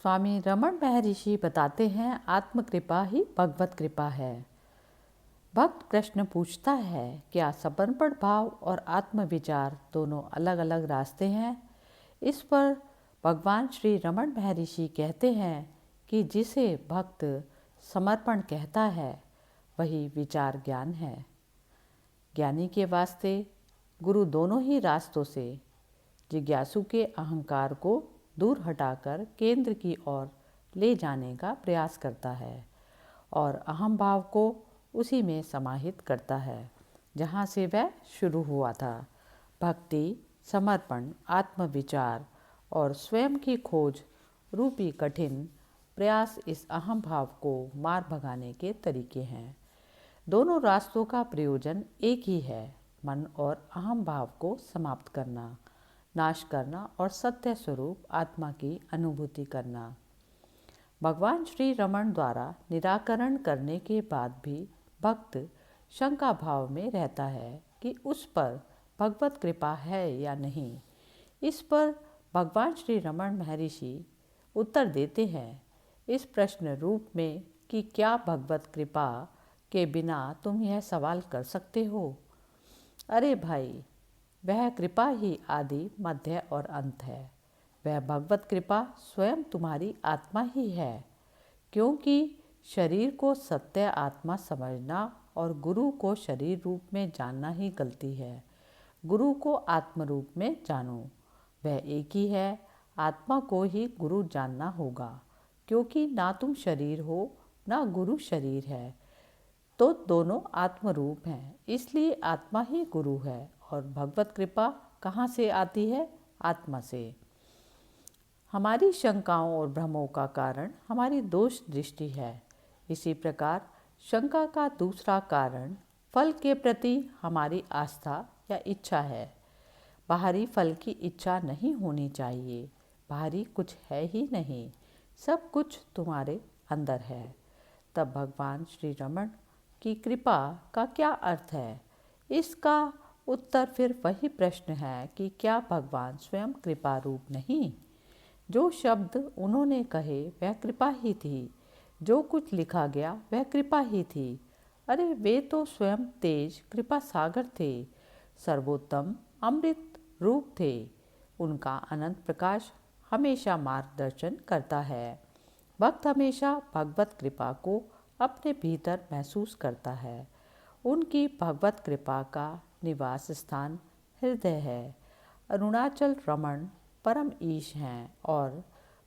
स्वामी रमण महर्षि बताते हैं, आत्मकृपा ही भगवत कृपा है। भक्त प्रश्न पूछता है, क्या समर्पण भाव और आत्मविचार दोनों अलग अलग रास्ते हैं? इस पर भगवान श्री रमण महर्षि कहते हैं कि जिसे भक्त समर्पण कहता है वही विचार ज्ञान है। ज्ञानी के वास्ते गुरु दोनों ही रास्तों से जिज्ञासु के अहंकार को दूर हटाकर केंद्र की ओर ले जाने का प्रयास करता है और अहम भाव को उसी में समाहित करता है जहाँ से वह शुरू हुआ था। भक्ति, समर्पण, आत्मविचार और स्वयं की खोज रूपी कठिन प्रयास इस अहम भाव को मार भगाने के तरीके हैं। दोनों रास्तों का प्रयोजन एक ही है, मन और अहम भाव को समाप्त करना, नाश करना और सत्य स्वरूप आत्मा की अनुभूति करना। भगवान श्री रमण द्वारा निराकरण करने के बाद भी भक्त शंका भाव में रहता है कि उस पर भगवत कृपा है या नहीं। इस पर भगवान श्री रमण महर्षि उत्तर देते हैं इस प्रश्न रूप में कि क्या भगवत कृपा के बिना तुम यह सवाल कर सकते हो? अरे भाई, वह कृपा ही आदि, मध्य और अंत है। वह भगवत कृपा स्वयं तुम्हारी आत्मा ही है, क्योंकि शरीर को सत्य आत्मा समझना और गुरु को शरीर रूप में जानना ही गलती है। गुरु को आत्म रूप में जानो, वह एक ही है। आत्मा को ही गुरु जानना होगा, क्योंकि ना तुम शरीर हो ना गुरु शरीर है, तो दोनों आत्मरूप हैं। इसलिए आत्मा ही गुरु है और भगवत कृपा कहाँ से आती है? आत्मा से। हमारी शंकाओं और भ्रमों का कारण हमारी दोष दृष्टि है। इसी प्रकार शंका का दूसरा कारण फल के प्रति हमारी आस्था या इच्छा है। बाहरी फल की इच्छा नहीं होनी चाहिए। बाहरी कुछ है ही नहीं, सब कुछ तुम्हारे अंदर है। तब भगवान श्री रमण की कृपा का क्या अर्थ है? इसका उत्तर फिर वही प्रश्न है कि क्या भगवान स्वयं कृपा रूप नहीं? जो शब्द उन्होंने कहे वह कृपा ही थी, जो कुछ लिखा गया वह कृपा ही थी। अरे वे तो स्वयं तेज कृपा सागर थे, सर्वोत्तम अमृत रूप थे। उनका अनंत प्रकाश हमेशा मार्गदर्शन करता है। भक्त हमेशा भगवत कृपा को अपने भीतर महसूस करता है। उनकी भगवत कृपा का निवास स्थान हृदय है। अरुणाचल रमण परम ईश हैं और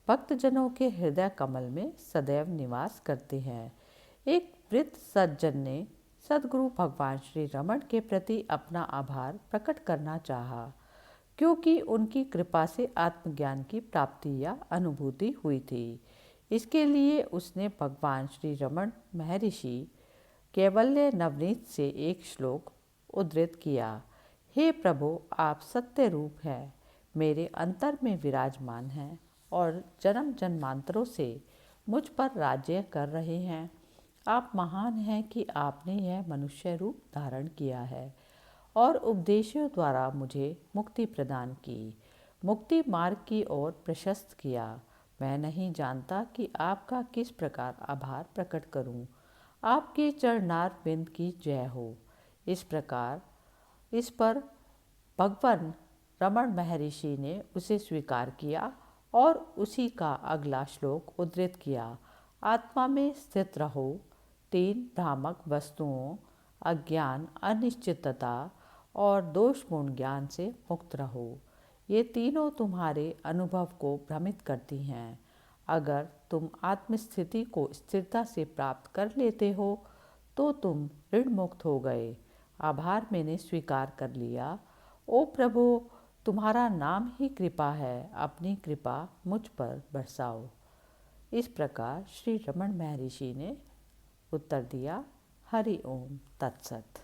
भक्तजनों के हृदय कमल में सदैव निवास करते हैं। एक वृद्ध सज्जन ने सद्गुरु भगवान श्री रमण के प्रति अपना आभार प्रकट करना चाहा, क्योंकि उनकी कृपा से आत्मज्ञान की प्राप्ति या अनुभूति हुई थी। इसके लिए उसने भगवान श्री रमण महर्षि कैवल्य नवनीत से एक श्लोक उद्धृत किया। हे प्रभु, आप सत्य रूप हैं, मेरे अंतर में विराजमान हैं और जन्म जन्मांतरों से मुझ पर राज्य कर रहे हैं। आप महान हैं कि आपने यह मनुष्य रूप धारण किया है और उपदेशों द्वारा मुझे मुक्ति प्रदान की, मुक्ति मार्ग की ओर प्रशस्त किया। मैं नहीं जानता कि आपका किस प्रकार आभार प्रकट करूं। आपके चरणार बिंद की जय हो। इस पर भगवान रमण महर्षि ने उसे स्वीकार किया और उसी का अगला श्लोक उद्धृत किया। आत्मा में स्थित रहो, तीन भ्रामक वस्तुओं अज्ञान, अनिश्चितता और दोषपूर्ण ज्ञान से मुक्त रहो। ये तीनों तुम्हारे अनुभव को भ्रमित करती हैं। अगर तुम आत्मस्थिति को स्थिरता से प्राप्त कर लेते हो तो तुम ऋण मुक्त हो गए। आभार मैंने स्वीकार कर लिया। ओ प्रभु, तुम्हारा नाम ही कृपा है, अपनी कृपा मुझ पर बरसाओ। इस प्रकार श्री रमण महर्षि ने उत्तर दिया। हरि ओम तत्सत।